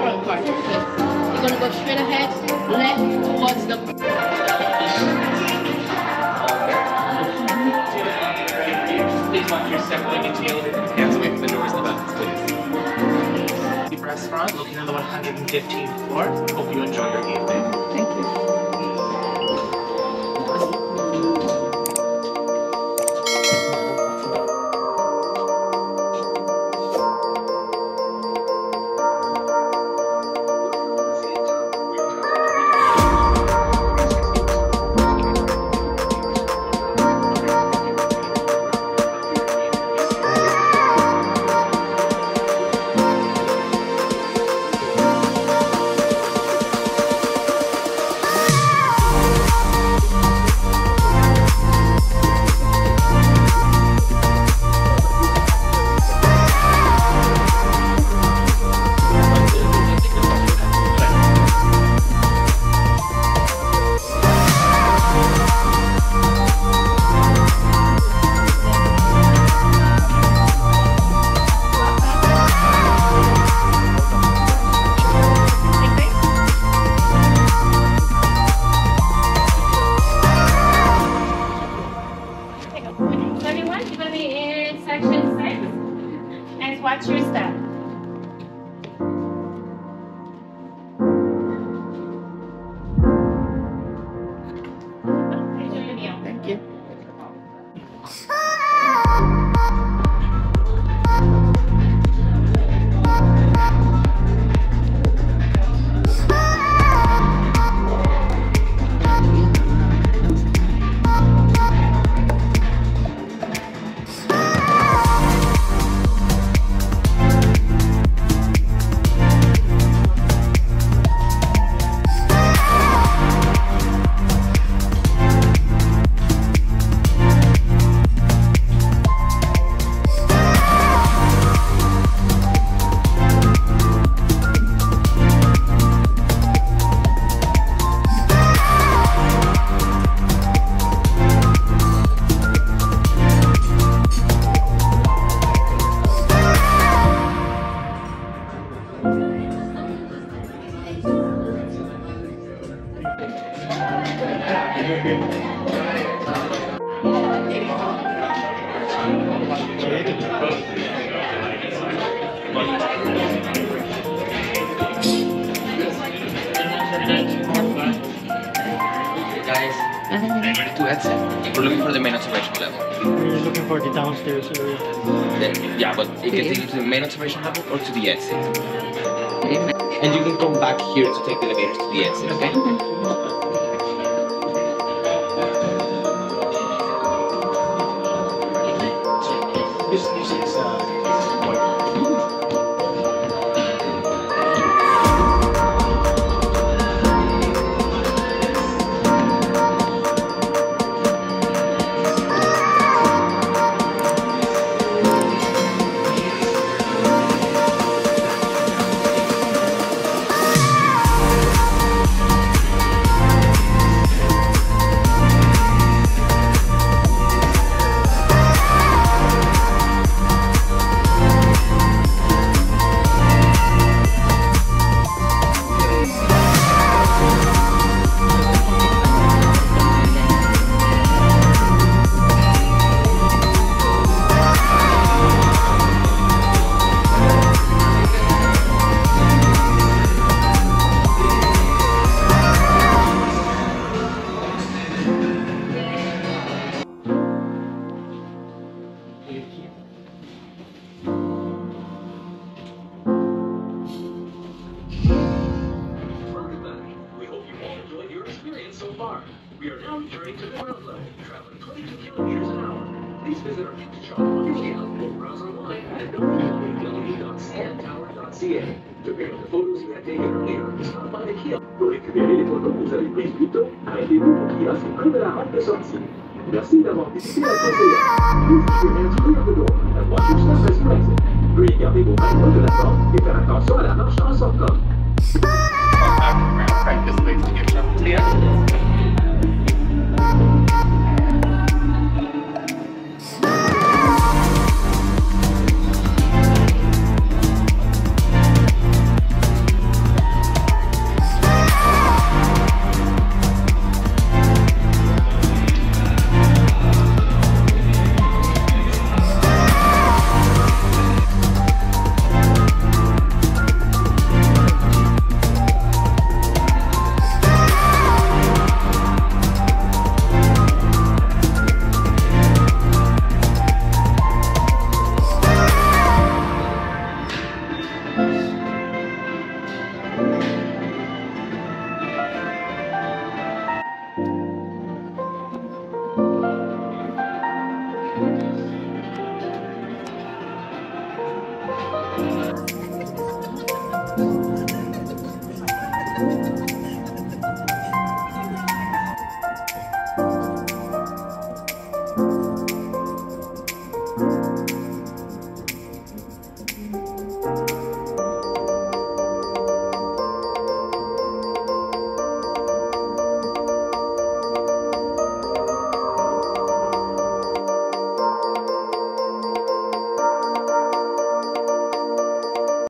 front car. You're gonna go straight ahead, left towards the. Please watch your step when you tail hands away from the doors and the buttons, please. Deep restaurant located on the 115th floor. Hope you enjoy your evening. Thank you. Watch your step. Enjoy your meal. Thank you. Guys, ready to exit? We're looking for the main observation level. You're looking for the downstairs area. Yeah, but it can take you to the main observation level or to the exit. And you can come back here to take the elevators to the exit, okay? We are now returning to the ground level, traveling 22 kilometers an hour. Please visit our gift shop on your scale or browse online at www.cntower.ca. To pick up the photos you had taken earlier, stop by the kiosk. Pour récupérer les photos que vous avez prises plus tôt, arrêtez-vous au kiosque près de la rampe de sortie. Merci d'avoir visité la conseillère. Please keep your hands clear of the door and watch your step as you exit. Veuillez garder vos mains loin de la porte et faire attention à la marche en sortant.